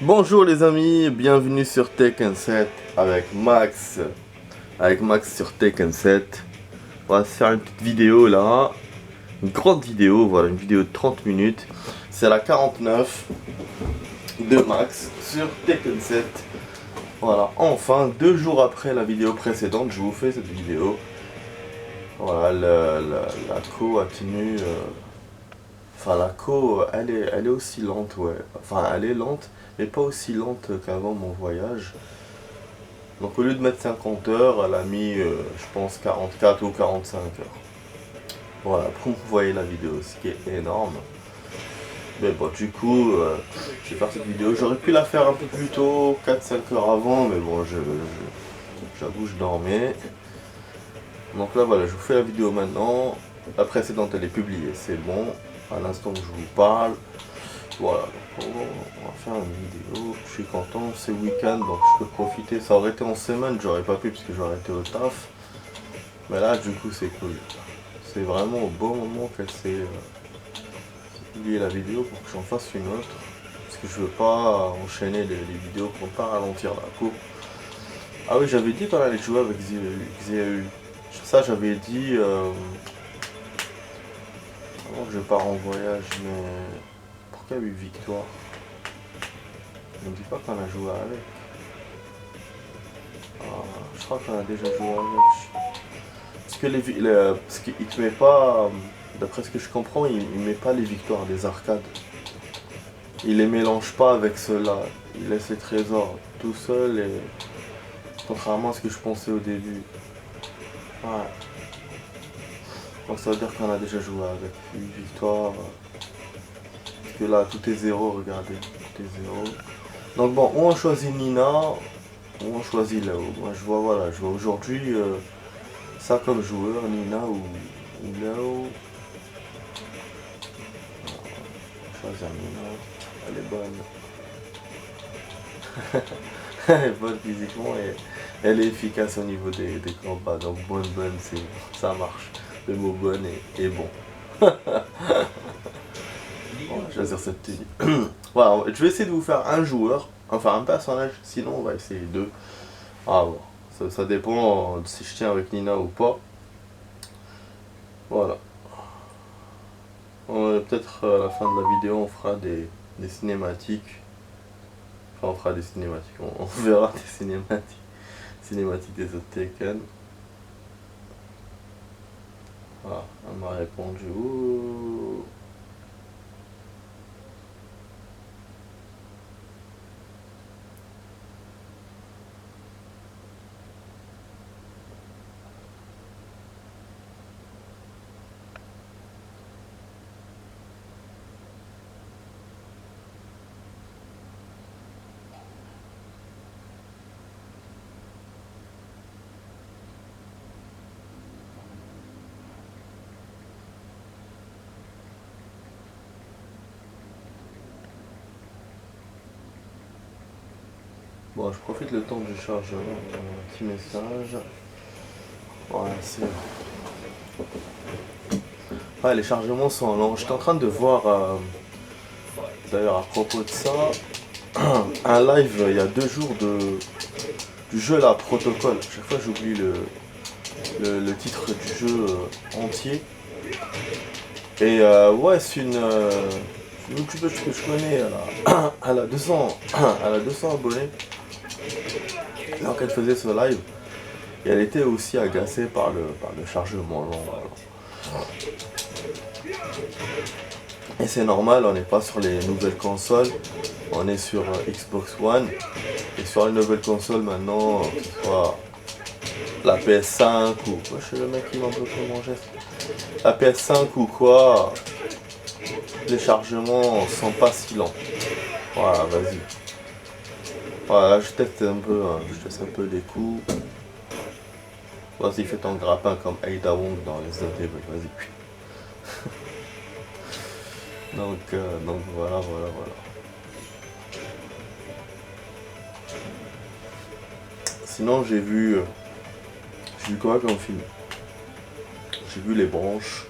Bonjour les amis, bienvenue sur Tekken 7 avec Max. Avec Max sur Tekken 7. On va se faire une petite vidéo là. Une grande vidéo, voilà, une vidéo de 30 minutes. C'est la 49 de Max sur Tekken 7. Voilà, enfin, 2 jours après la vidéo précédente, je vous fais cette vidéo. Voilà, la co a tenu... Enfin, la co, elle est aussi lente, ouais. Enfin, elle est lente, mais pas aussi lente qu'avant mon voyage. Donc, au lieu de mettre 50 heures, elle a mis, je pense, 44 ou 45 heures. Voilà, pour vous voyez la vidéo, ce qui est énorme. Mais bon, du coup, je vais faire cette vidéo. J'aurais pu la faire un peu plus tôt, 4-5 heures avant, mais bon, j'avoue, je dormais. Donc là, voilà, je vous fais la vidéo maintenant. La précédente, elle est publiée, c'est bon. À l'instant que je vous parle. Voilà, donc on va faire une vidéo. Je suis content, c'est week-end, donc je peux profiter. Ça aurait été en semaine, j'aurais pas pu parce que j'aurais été au taf. Mais là, du coup, c'est cool. C'est vraiment au bon moment qu'elle s'est publiée la vidéo pour que j'en fasse une autre. Parce que je veux pas enchaîner les vidéos pour pas ralentir la coupe. Ah oui, j'avais dit qu'on allait jouer avec Xéu. Ça, j'avais dit avant que je pars en voyage, mais pourquoi 8 victoires? Ne me dis pas qu'on a joué avec. Ah, je crois qu'on a déjà joué avec. Parce que parce qu'il te met pas, d'après ce que je comprends, il met pas les victoires des arcades. Il les mélange pas avec ceux-là. Il laisse les trésors tout seul et contrairement à ce que je pensais au début. Ouais. Donc ça veut dire qu'on a déjà joué avec 8 victoires. Parce que là tout est zéro, regardez. Tout est zéro. Donc bon, ou on choisit Nina, ou on choisit Léo. Moi je vois voilà, je vois aujourd'hui ça comme joueur, Nina ou Léo. Choisir Nina. Elle est bonne. Elle est bonne physiquement et elle est efficace au niveau des combats. Donc bonne, ça marche. Le mot bonne est bon. Bon, je vais choisir cette tenue. Voilà, je vais essayer de vous faire un joueur, enfin un personnage, sinon on va essayer deux. Ah bon, ça dépend de si je tiens avec Nina ou pas. Voilà. Peut-être à la fin de la vidéo on fera des cinématiques. Enfin on fera des cinématiques, on verra des cinématiques. Cinématiques des autres Tekken. Voilà, elle m'a répondu. Ouh. Bon, je profite le temps du chargement. Un petit message. Ouais, c'est. Ouais, les chargements sont longs. J'étais en train de voir, d'ailleurs, à propos de ça, un live il y a 2 jours du jeu là, Protocol. Chaque fois, j'oublie le titre du jeu entier. Et ouais, c'est une youtubeuse que je connais. Elle a 200, elle a 200 abonnés. Alors qu'elle faisait ce live, et elle était aussi agacée par le chargement long. Voilà. Et c'est normal, on n'est pas sur les nouvelles consoles, on est sur Xbox One. Et sur les nouvelles consoles maintenant, que ce soit la PS5 ou... Moi, je suis le mec qui m'en bloque mon geste. La PS5 ou quoi, les chargements sont pas si lents. Voilà, vas-y. Voilà, je teste un peu, hein, je teste un peu les coups. Vas-y, fais ton grappin comme Ada Wong dans les Evil, vas-y. Donc voilà. Sinon j'ai vu quoi comme film? J'ai vu Les Branches.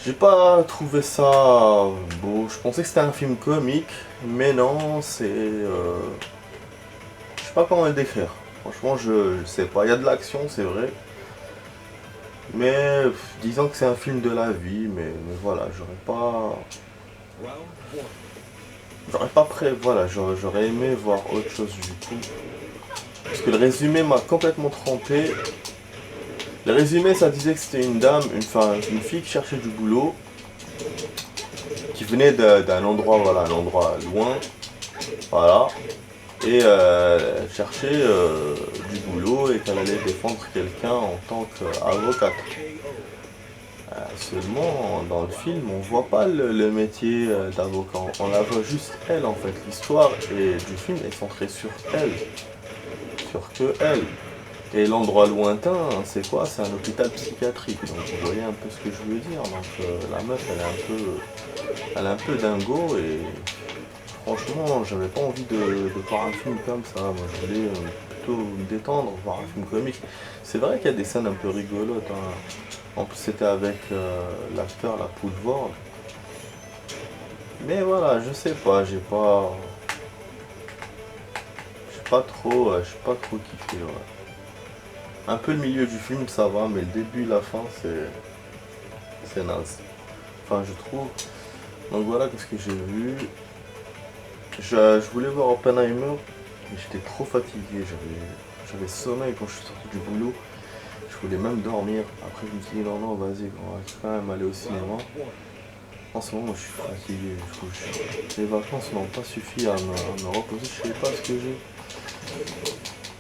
J'ai pas trouvé ça beau. Je pensais que c'était un film comique, mais non, c'est... je sais pas comment le décrire. Franchement, je sais pas. Il y a de l'action, c'est vrai. Mais disons que c'est un film de la vie, mais voilà, j'aurais pas prêt, voilà, j'aurais aimé voir autre chose du coup. Parce que le résumé m'a complètement trompé. Le résumé, ça disait que c'était une dame, une fille qui cherchait du boulot, qui venait d'un endroit, voilà, un endroit loin, voilà, et elle cherchait du boulot et qu'elle allait défendre quelqu'un en tant qu'avocate. Seulement, dans le film, on voit pas le métier d'avocat, on la voit juste elle en fait. L'histoire du film est centrée sur elle, sur que elle. Et l'endroit lointain, c'est quoi? C'est un hôpital psychiatrique. Donc vous voyez un peu ce que je veux dire. Donc la meuf, elle est un peu dingo et franchement, j'avais pas envie de voir un film comme ça. Moi, je voulais plutôt me détendre, voir un film comique. C'est vrai qu'il y a des scènes un peu rigolotes, hein. En plus, c'était avec l'acteur, la Poulvord. Mais voilà, je sais pas, j'ai pas trop kiffé, ouais. Un peu le milieu du film, ça va, mais le début et la fin, c'est naze. Enfin, je trouve. Donc voilà, qu'est-ce que j'ai vu. Je voulais voir Oppenheimer, mais j'étais trop fatigué. J'avais sommeil quand je suis sorti du boulot. Je voulais même dormir. Après, je me suis dit non, non, vas-y, on va quand même aller au cinéma. En ce moment, je suis fatigué. Les vacances n'ont pas suffi à me reposer. Je sais pas ce que j'ai.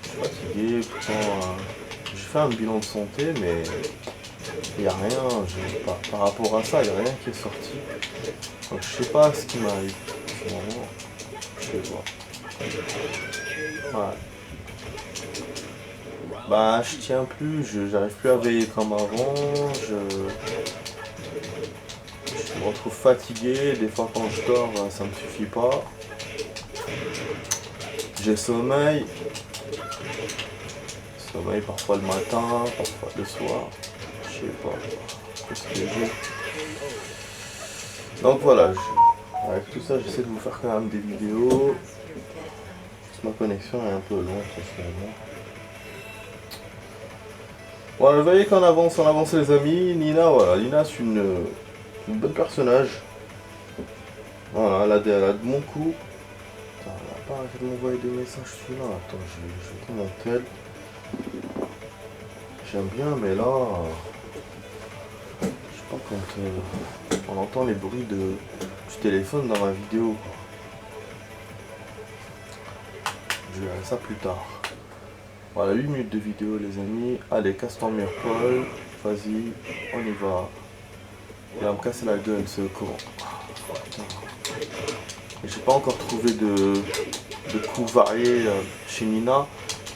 Je suis fatigué. Pourtant, j'ai fait un bilan de santé, mais il n'y a rien. Par rapport à ça, il n'y a rien qui est sorti. Donc, je sais pas ce qui m'arrive. Finalement, je sais pas. Ouais. Bah, je tiens plus, j'arrive plus à veiller comme avant, je me retrouve fatigué, des fois quand je dors, ça me suffit pas. J'ai sommeil parfois le matin, parfois le soir, je sais pas, qu'est-ce que j'ai. Donc voilà, avec tout ça, j'essaie de vous faire quand même des vidéos. Ma connexion est un peu lente en ce moment. Voilà, vous voyez qu'on avance, on avance les amis. Nina, voilà, Nina c'est une bonne personnage. Voilà, elle a de mon coup. Attends, elle a pas arrêté de m'envoyer des messages celui-là. Attends, je vais mon tel. J'aime bien, mais là, je sais pas quand on entend les bruits du téléphone dans ma vidéo. Je verrai ça plus tard. Voilà, 8 minutes de vidéo les amis. Allez, casse ton mur Paul. Vas-y, on y va. Il va me casser la gueule ce courant. J'ai pas encore trouvé de coups variés chez Nina.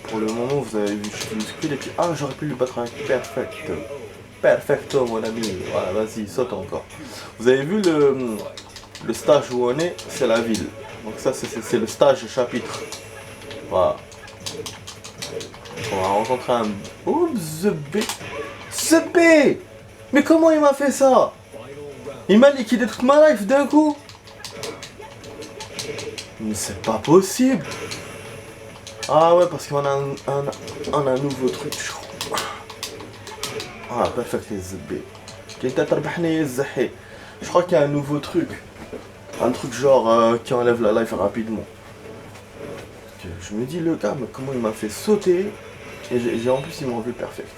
Pour le moment, vous avez vu, je suis muscule et puis ah, j'aurais pu lui battre avec Perfecto. Perfecto mon ami. Voilà, vas-y, saute encore. Vous avez vu le stage où on est, c'est la ville. Donc ça, c'est le stage chapitre. Voilà. On va rencontrer un... Oh, The B. Mais comment il m'a fait ça? Il m'a liquidé toute ma life d'un coup. Mais c'est pas possible. Ah ouais, parce qu'on a un nouveau truc. Ah, perfect The B. Je crois qu'il y a un nouveau truc. Un truc genre qui enlève la life rapidement. Je me dis le gars, mais comment il m'a fait sauter. Et j'ai en plus il m'a enlevé perfect.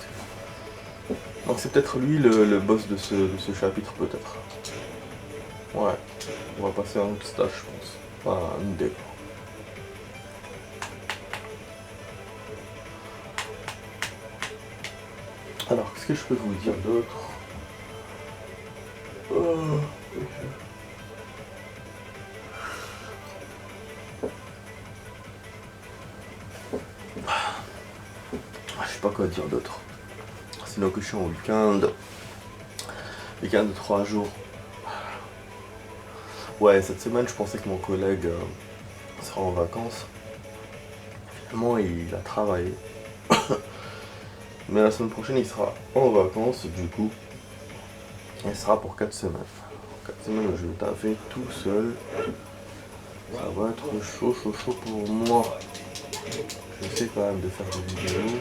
Donc c'est peut-être lui le boss de ce chapitre peut-être. Ouais. On va passer à un autre stage je pense. Voilà, une déco. Alors qu'est-ce que je peux vous dire d'autre? Je sais pas quoi dire d'autre. Sinon que je suis en week-end. Week-end de 3 jours. Ouais, cette semaine je pensais que mon collègue sera en vacances. Finalement il a travaillé. Mais la semaine prochaine il sera en vacances du coup. Et ce sera pour 4 semaines. 4 semaines où je vais taffer tout seul. Ça va être chaud pour moi. J'essaie quand même de faire des vidéos.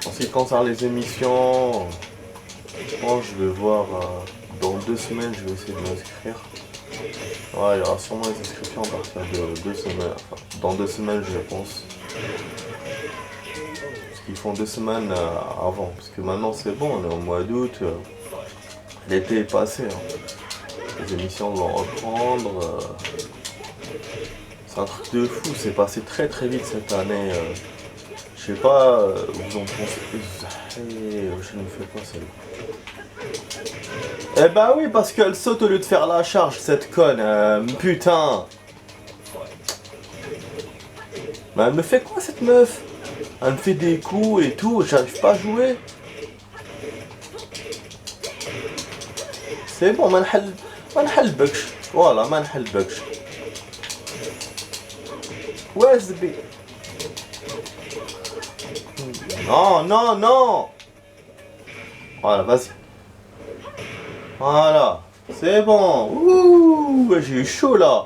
En ce qui concerne les émissions, je pense que je vais voir dans 2 semaines, je vais essayer de m'inscrire. Ouais, il y aura sûrement les inscriptions à partir de 2 semaines. Enfin, dans 2 semaines, je pense. Parce qu'ils font 2 semaines avant. Parce que maintenant, c'est bon, on est au mois d'août. L'été est passé. Hein. Les émissions vont reprendre. C'est un truc de fou. C'est passé très vite cette année. Je sais pas, vous en pensez. Je ne fais pas celle-là. Eh bah oui, parce qu'elle saute au lieu de faire la charge, cette conne. Putain. Mais elle me fait quoi cette meuf? Elle me fait des coups et tout, j'arrive pas à jouer. C'est bon, ما نحلبكش. Voilà, ما نحلبكش. Where's the bee? Non. Voilà, vas-y. Voilà, c'est bon. Ouh, j'ai eu chaud là.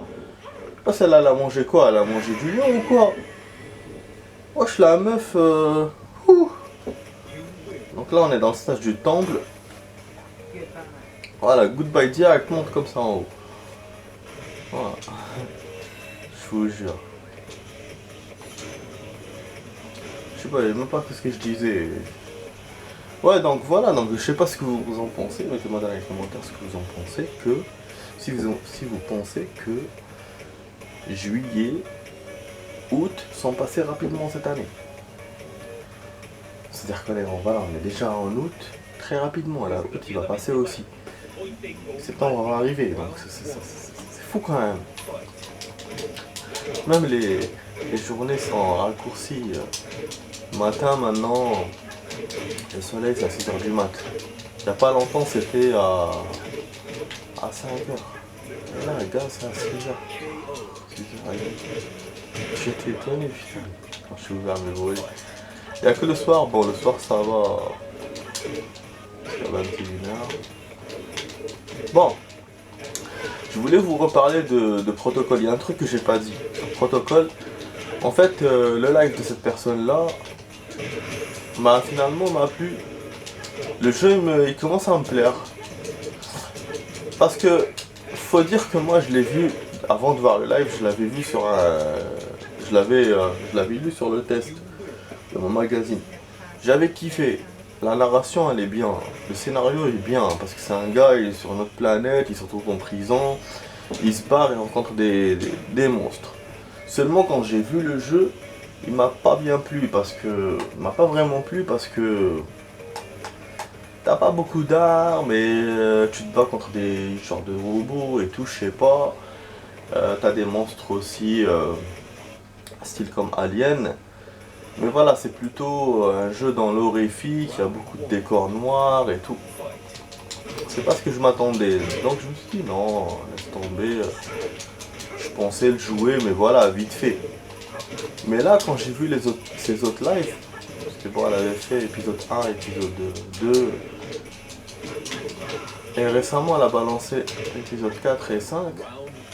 Oh, celle-là, elle a mangé quoi? Elle a mangé du lion ou quoi? Wesh, la meuf. Ouh. Donc là, on est dans le stage du temple. Voilà, goodbye direct, monte comme ça en haut. Voilà. Je vous jure. Je sais pas, je sais même pas ce que je disais. Ouais, donc voilà, donc je sais pas ce que vous en pensez, mettez-moi dans les commentaires ce que vous en pensez, que si vous pensez que juillet, août sont passés rapidement cette année. C'est-à-dire qu'on on est déjà en août très rapidement, là, août il va passer aussi. Septembre va arriver, donc c'est fou quand même. Même les journées sont raccourcies. Matin maintenant, le soleil c'est à 6h du mat. Il n'y a pas longtemps c'était à 5h. Et là regarde c'est à 6h. J'étais étonné putain quand je suis ouvert mes volets. Il n'y a que le soir, bon le soir ça va. C'est à 21h. Bon. Je voulais vous reparler de protocole, il y a un truc que j'ai pas dit. Protocole, en fait le live de cette personne là finalement m'a plu. Le jeu il commence à me plaire. Parce que faut dire que moi je l'ai vu, avant de voir le live, je l'avais vu sur un. Je l'avais lu sur le test de mon magazine. J'avais kiffé. La narration elle est bien, le scénario est bien, parce que c'est un gars, il est sur notre planète, il se retrouve en prison, il se barre et rencontre des monstres. Seulement quand j'ai vu le jeu, il m'a pas bien plu, parce que. Il m'a pas vraiment plu parce que. T'as pas beaucoup d'armes et tu te bats contre des genres de robots et tout, je sais pas. T'as des monstres aussi, style comme Alien. Mais voilà, c'est plutôt un jeu dans l'horrifique, il y a beaucoup de décors noirs et tout. C'est pas ce que je m'attendais. Donc je me suis dit non, laisse tomber. Je pensais le jouer, mais voilà, vite fait. Mais là, quand j'ai vu ces autres lives, parce que bon, elle avait fait épisode 1, épisode 2, et récemment elle a balancé épisode 4 et 5,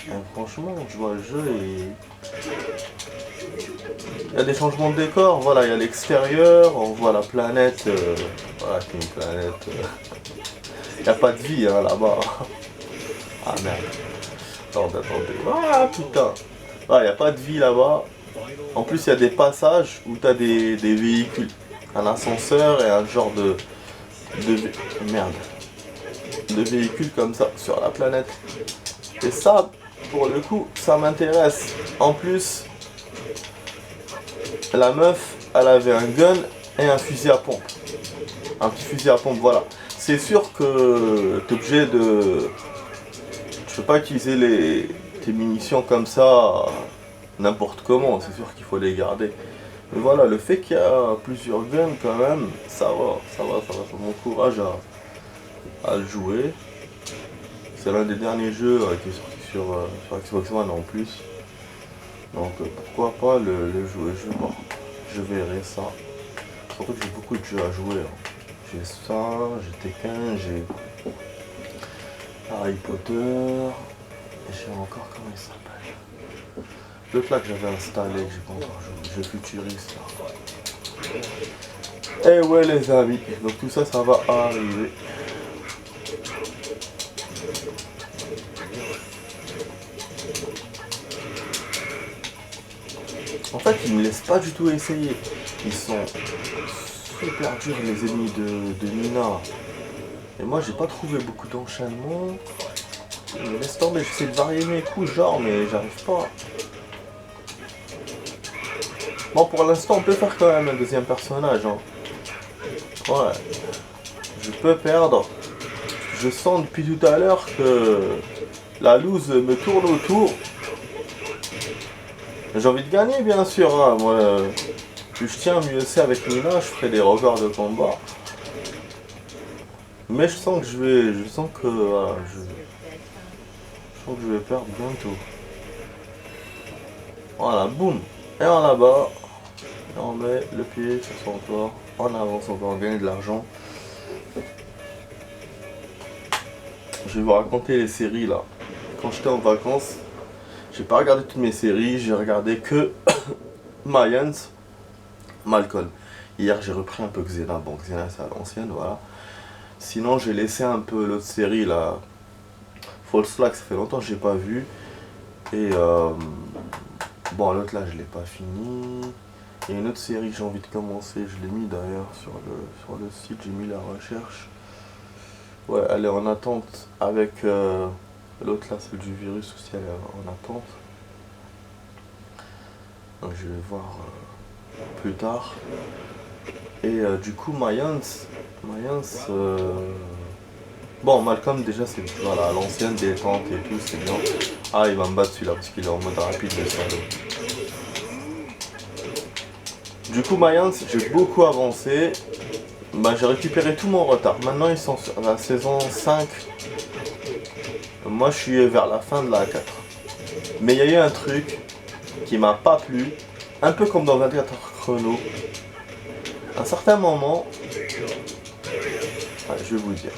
et franchement, je vois le jeu et... Il y a des changements de décor, voilà, il y a l'extérieur, on voit la planète, voilà, c'est une planète, il n'y a pas de vie hein, là-bas. Ah merde, attendez, ah putain, il n'y a pas de vie là-bas. En plus il y a des passages où tu as des véhicules, un ascenseur et un genre de véhicules comme ça sur la planète. Et ça, pour le coup, ça m'intéresse. En plus, la meuf, elle avait un gun et un fusil à pompe. Un petit fusil à pompe, voilà. C'est sûr que t'es obligé de... Tu peux pas utiliser tes munitions comme ça n'importe comment, c'est sûr qu'il faut les garder. Mais voilà, le fait qu'il y a plusieurs guns quand même, ça m'encourage à le jouer. C'est l'un des derniers jeux qui est sorti sur Xbox One en plus. Donc pourquoi pas le jouer, je verrai ça. Surtout que j'ai beaucoup de jeux à jouer. Hein. J'ai ça, j'ai Tekken, j'ai Harry Potter. Et j'ai encore, comment il s'appelle? L'autre là que j'avais installé, que j'ai pas encore joué, jeu futuriste là. Et ouais les amis, donc tout ça, ça va arriver. En fait, ils me laissent pas du tout essayer. Ils sont super durs les ennemis de Nina. Et moi, j'ai pas trouvé beaucoup d'enchaînement. Ils me laissent tomber, j'essaie de varier mes coups, genre, mais j'arrive pas. Bon, pour l'instant, on peut faire quand même un deuxième personnage. Hein. Ouais. Je peux perdre. Je sens depuis tout à l'heure que la loose me tourne autour. J'ai envie de gagner, bien sûr. Hein. Moi, plus je tiens, mieux c'est avec Nina. Je ferai des records de combat. Mais je sens que je sens que voilà, je sens que je vais perdre bientôt. Voilà, boum. Et en là-bas. Et on met le pied sur son corps. On avance, on va gagner de l'argent. Je vais vous raconter les séries là. Quand j'étais en vacances, j'ai pas regardé toutes mes séries, j'ai regardé que Mayans, Malcolm. Hier j'ai repris un peu Xena, bon Xena c'est à l'ancienne, voilà. Sinon j'ai laissé un peu l'autre série là, False Flag, ça fait longtemps que j'ai pas vu. Et bon l'autre là je l'ai pas fini. Il y a une autre série que j'ai envie de commencer, je l'ai mis d'ailleurs sur le site, j'ai mis la recherche. Ouais, elle est en attente avec l'autre là, celle du virus aussi, elle est en attente. Donc je vais voir plus tard. Et du coup, Mayans, bon, Malcolm déjà c'est voilà, l'ancienne détente et tout, c'est bien. Ah, il va me battre celui-là parce qu'il est en mode rapide le salaud. Du coup, Mayans, j'ai beaucoup avancé. Bah, j'ai récupéré tout mon retard. Maintenant, ils sont sur la saison 5. Moi, je suis vers la fin de la 4. Mais il y a eu un truc qui m'a pas plu. Un peu comme dans 24 heures chrono. À un certain moment... Ah, je vais vous dire.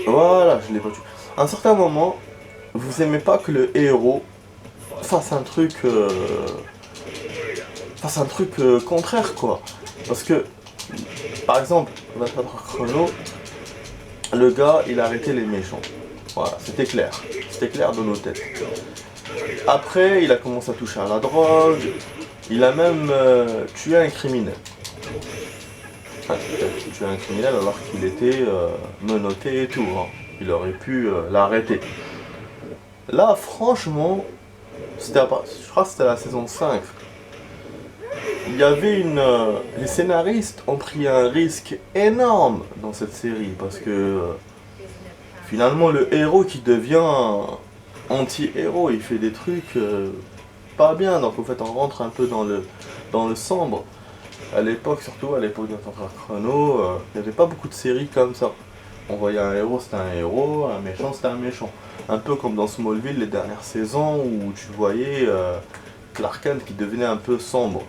Voilà, je l'ai pas tué. À un certain moment, vous aimez pas que le héros fasse un truc... contraire, quoi. Parce que... Par exemple, 24 heures chrono, le gars, il a arrêté les méchants. Voilà, c'était clair. C'était clair dans nos têtes. Après, il a commencé à toucher à la drogue. Il a même tué un criminel. Enfin, tué un criminel alors qu'il était menotté et tout. Hein. Il aurait pu l'arrêter. Là, franchement, je crois que c'était la saison 5. Il y avait les scénaristes ont pris un risque énorme dans cette série parce que finalement le héros qui devient anti-héros, il fait des trucs pas bien, donc en fait on rentre un peu dans le sombre. À l'époque, surtout à l'époque de Chrono, il n'y avait pas beaucoup de séries comme ça. On voyait un héros, c'était un héros, un méchant, c'était un méchant. Un peu comme dans Smallville les dernières saisons où tu voyais Clark Kent qui devenait un peu sombre.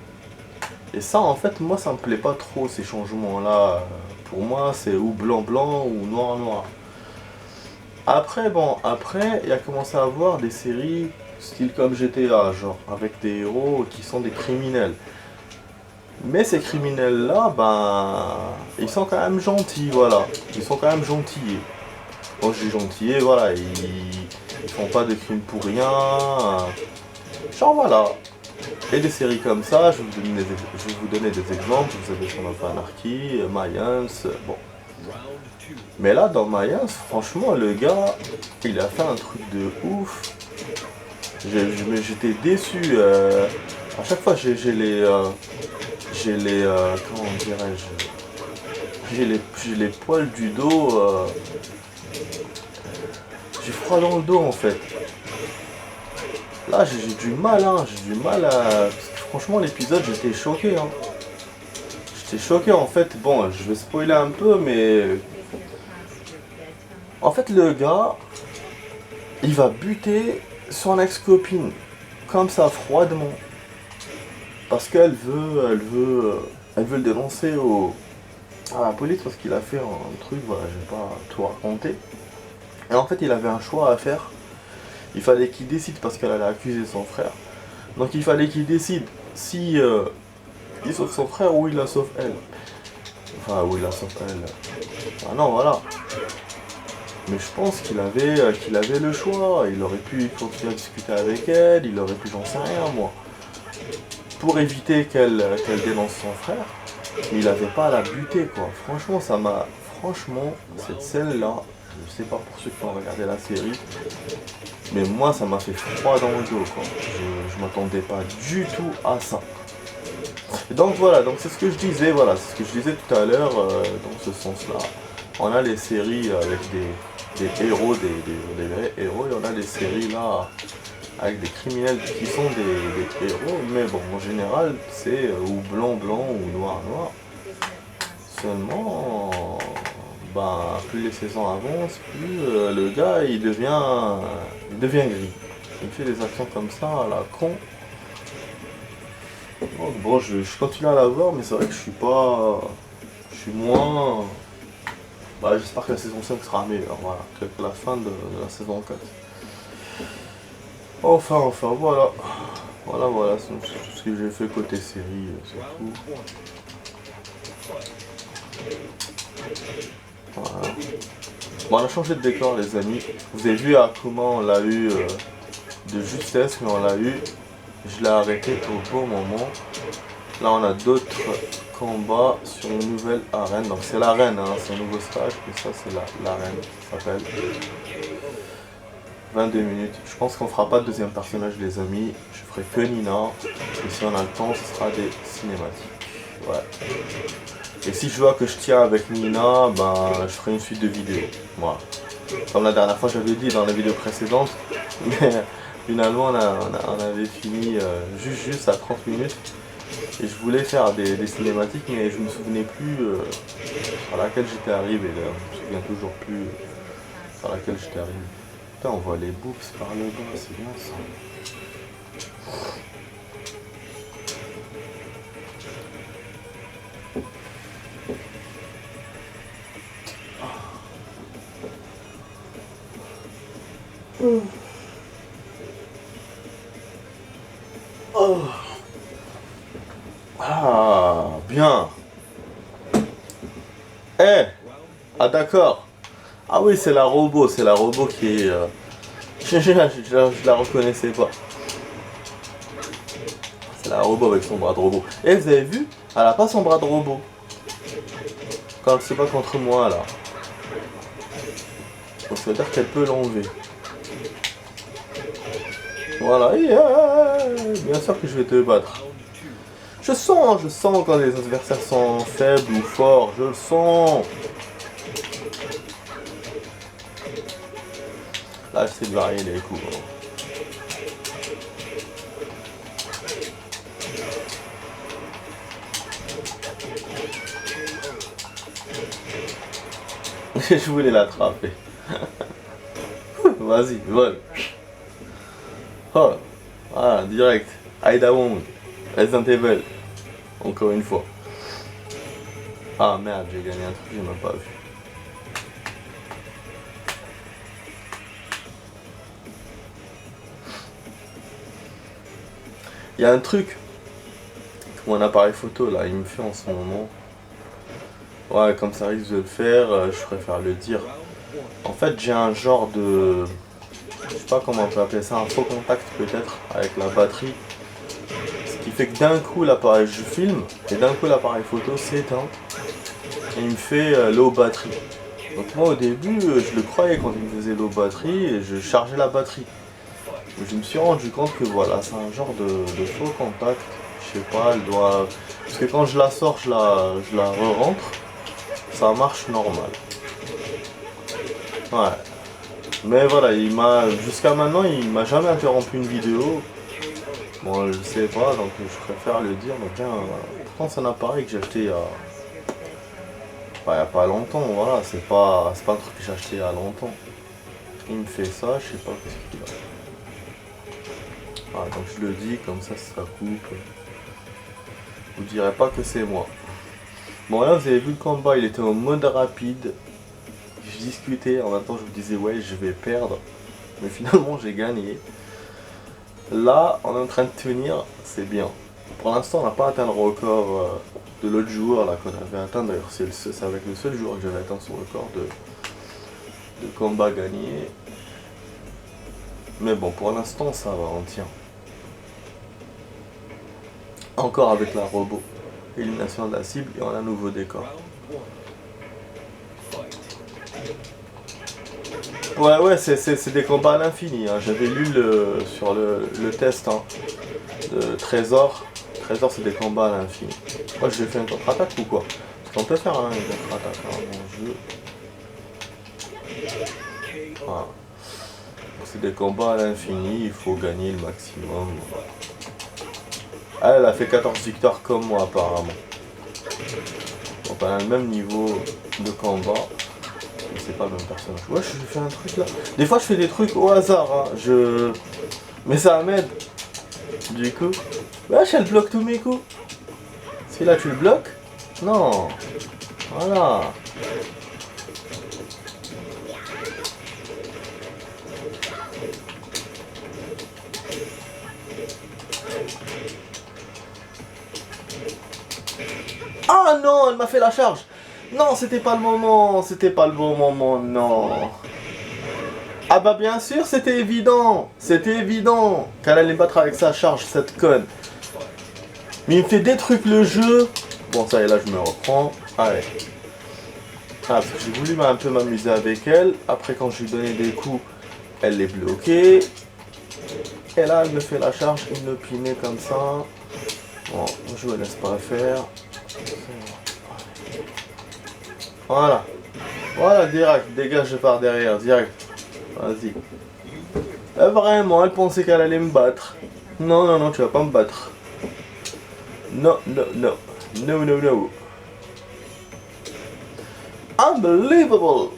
Et ça, en fait, moi, ça me plaît pas trop, ces changements-là. Pour moi, c'est ou blanc-blanc ou noir-noir. Après, il a commencé à avoir des séries style comme GTA, genre, avec des héros qui sont des criminels. Mais ces criminels-là, ils sont quand même gentils, voilà. Ils sont quand même gentils. Quand je dis gentils, voilà, ils font pas de crimes pour rien. Genre, voilà. Et des séries comme ça, je vais vous donner des exemples. Vous avez Son of Anarchy, Mayans, bon. Mais là, dans Mayans, franchement, le gars, il a fait un truc de ouf. J'étais déçu. À chaque fois, j'ai les comment dirais-je, j'ai les poils du dos. J'ai froid dans le dos en fait. Là, j'ai du mal, hein, franchement, l'épisode, j'étais choqué, hein. J'étais choqué, en fait. Bon, je vais spoiler un peu, mais... En fait, le gars, il va buter son ex-copine, comme ça, froidement. Parce qu'elle veut le dénoncer à la police, parce qu'il a fait un truc, voilà, je vais pas tout raconter. Et en fait, il avait un choix à faire. Il fallait qu'il décide parce qu'elle allait accuser son frère. Donc il fallait qu'il décide si il sauve son frère ou il la sauve elle. Enfin, ou il la sauve elle. Ah non, voilà. Mais je pense qu'il avait le choix. Il aurait pu continuer à discuter avec elle, il aurait pu, j'en sais rien moi. Pour éviter qu'elle dénonce son frère. Mais il avait pas à la buter quoi. Franchement, ça m'a. Franchement, cette scène-là, je sais pas pour ceux qui ont regardé la série, mais moi ça m'a fait froid dans le dos quoi. Je m'attendais pas du tout à ça. Et donc voilà, donc c'est ce que je disais, voilà, c'est ce que je disais tout à l'heure dans ce sens-là. On a les séries avec des héros, des vrais héros, et on a des séries là avec des criminels qui sont des héros, mais bon, en général, c'est ou blanc blanc ou noir noir. Seulement, ben, plus les saisons avancent, plus le gars il devient gris. Il fait des actions comme ça à la con. Bon, je continue à la voir, mais c'est vrai que je suis pas. Je suis moins. Bah, j'espère que la saison 5 sera meilleure, voilà, que la fin de la saison 4. Enfin, voilà. Voilà, c'est tout ce que j'ai fait côté série, surtout. Voilà. Bon, on a changé de décor, les amis. Vous avez vu comment on l'a eu de justesse, mais on l'a eu. Je l'ai arrêté au bon moment. Là, on a d'autres combats sur une nouvelle arène. Donc, c'est l'arène, hein, c'est un nouveau stage. Mais ça, c'est l'arène, ça s'appelle. 22 minutes. Je pense qu'on fera pas de deuxième personnage, les amis. Je ferai que Nina. Et si on a le temps, ce sera des cinématiques. Ouais. Et si je vois que je tiens avec Nina, ben, je ferai une suite de vidéos. Voilà. Comme la dernière fois, j'avais dit dans la vidéo précédente. Mais finalement, on avait fini juste à 30 minutes. Et je voulais faire des cinématiques, mais je me souvenais plus à laquelle j'étais arrivé. Là. Je me souviens toujours plus à laquelle j'étais arrivé. Putain, on voit les boobs par le bas, c'est bien ça. Oh. Ah, bien. Eh, ah d'accord. Ah oui, c'est la robot qui est... je la reconnaissais pas. C'est la robot avec son bras de robot. Et vous avez vu, elle a pas son bras de robot. Quand elle se bat contre moi là. Donc ça veut dire qu'elle peut l'enlever. Voilà, bien sûr que je vais te battre. Je sens quand les adversaires sont faibles ou forts, je le sens. Là, j'essaie de varier les coups. Je voulais l'attraper. Vas-y, vole. Oh, voilà, direct. Aida Wong. Resident Evil. Encore une fois. Ah merde, j'ai gagné un truc que j'ai même pas vu. Il y a un truc que mon appareil photo là, il me fait en ce moment. Ouais, comme ça risque de le faire, je préfère le dire. En fait, j'ai un genre de... Je sais pas comment on peut appeler ça, un faux contact peut-être avec la batterie. Ce qui fait que d'un coup l'appareil, je filme, et d'un coup l'appareil photo s'éteint. Et il me fait low batterie. Donc moi au début, je le croyais quand il me faisait low batterie, et je chargeais la batterie. Mais je me suis rendu compte que voilà, c'est un genre de faux contact. Je sais pas, elle doit... Parce que quand je la sors, je la re-rentre. Ça marche normal. Ouais. Mais voilà, jusqu'à maintenant, il m'a jamais interrompu une vidéo. Bon, je sais pas, donc je préfère le dire. Donc, tiens, voilà. Pourtant, c'est un appareil que j'ai acheté il y a pas longtemps. Voilà, c'est pas un truc que j'ai acheté il y a longtemps. Il me fait ça, je sais pas qu'est-ce qu'il a. Voilà, donc je le dis, comme ça coupe. Vous direz pas que c'est moi. Bon, là, vous avez vu le combat, il était en mode rapide. je discutais, en même temps je me disais ouais je vais perdre, mais finalement j'ai gagné. Là on est en train de tenir, c'est bien. Pour l'instant on n'a pas atteint le record de l'autre jour là qu'on avait atteint, d'ailleurs c'est avec le seul jour que j'avais atteint son record de combat gagné. Mais bon pour l'instant ça va, on tient. Encore avec la robot. Élimination de la cible et on a un nouveau décor. Ouais, c'est des combats à l'infini. Hein. J'avais lu sur le test hein, de Trésor. Trésor, c'est des combats à l'infini. Moi, je vais faire une contre-attaque ou quoi? Parce qu'on peut faire une contre-attaque dans mon jeu. Voilà. C'est des combats à l'infini. Il faut gagner le maximum. Elle a fait 14 victoires comme moi, apparemment. Donc, on a le même niveau de combat. C'est pas le même personnage. Ouais, je fais un truc là. Des fois, je fais des trucs au hasard. Hein. Mais ça m'aide. Du coup. Wesh, elle bloque tous mes coups. Celui-là, tu le bloques? Non. Voilà. Ah non, elle m'a fait la charge. Non, c'était pas le moment. C'était pas le bon moment, non. Ah bah bien sûr, c'était évident. C'était évident qu'elle allait battre avec sa charge, cette conne. Mais il me fait des trucs le jeu. Bon, ça y est, là, je me reprends. Allez. Ah, parce que j'ai voulu un peu m'amuser avec elle. Après, quand je lui donnais des coups, elle les bloquait. Et là, elle me fait la charge, une pinée comme ça. Bon, je me laisse pas faire. Voilà. Voilà, direct. Dégage par derrière, direct. Vas-y. Vraiment, elle pensait qu'elle allait me battre. Non, non, non, tu vas pas me battre. Non, non, non. No, no, no. Unbelievable.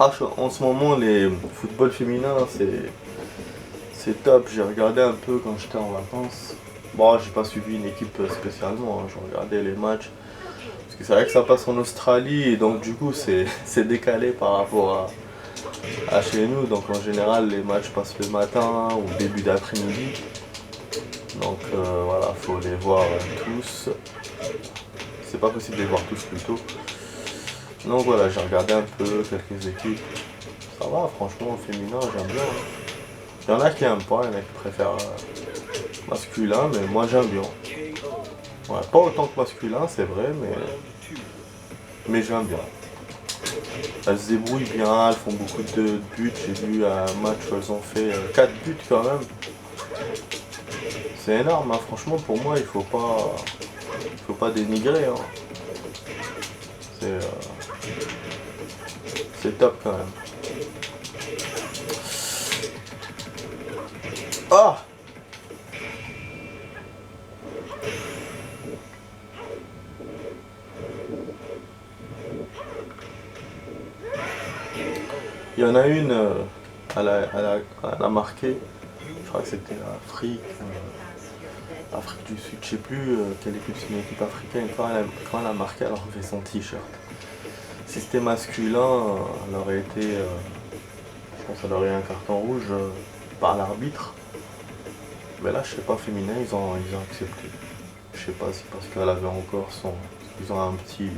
Ah, en ce moment, les football féminin, c'est top. J'ai regardé un peu quand j'étais en vacances. Bon, j'ai pas suivi une équipe spécialement. Hein. Je regardais les matchs. Parce que c'est vrai que ça passe en Australie et donc du coup c'est décalé par rapport à chez nous. Donc en général les matchs passent le matin ou début d'après-midi. Donc voilà, faut les voir tous. C'est pas possible de les voir tous plus tôt. Donc voilà, j'ai regardé un peu quelques équipes. Ça va, franchement, au féminin, j'aime bien. Il y en a qui aiment pas, il y en a qui préfèrent masculin, mais moi j'aime bien. Ouais, pas autant que masculin, c'est vrai, mais j'aime bien. Elles se débrouillent bien, elles font beaucoup de buts. J'ai vu un match où elles ont fait 4 buts quand même. C'est énorme, hein. Franchement, pour moi, il faut pas dénigrer. Hein. C'est top quand même. Ah! Il y en a une, elle a marqué, je crois que c'était l'Afrique, Afrique du Sud, je sais plus quelle équipe, c'est une équipe africaine, quand elle a marqué, elle a enlevé son t-shirt. Si c'était masculin, elle aurait été, je pense qu'elle aurait eu un carton rouge par l'arbitre. Mais là, je sais pas, féminin, ils ont accepté. Je sais pas si parce qu'elle avait encore ils ont un petit,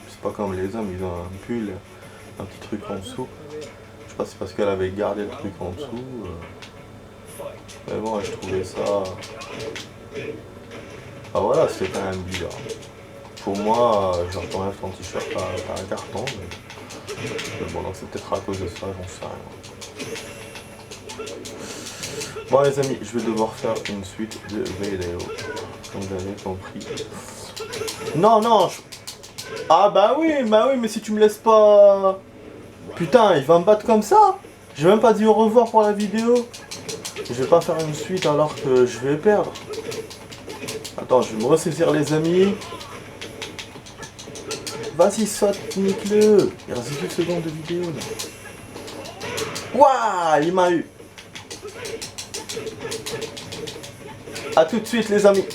c'est pas comme les hommes, ils ont un pull, un petit truc en dessous. Je sais pas si c'est parce qu'elle avait gardé le truc en dessous. Mais bon, je trouvais ça. Ah voilà, c'était quand même bizarre. Pour moi, genre t'enlèves ton t-shirt, t'as un carton. Mais bon, donc c'est peut-être à cause de ça, j'en sais rien. Bon les amis, je vais devoir faire une suite de vidéos. Comme vous avez compris. Non, non. Ah bah oui, mais si tu me laisses pas. Putain, il va me battre comme ça. J'ai même pas dit au revoir pour la vidéo. Je vais pas faire une suite alors que je vais perdre. Attends, je vais me ressaisir les amis. Vas-y, saute, nique-le. Il reste 10 secondes de vidéo là. Waouh, il m'a eu. A tout de suite les amis.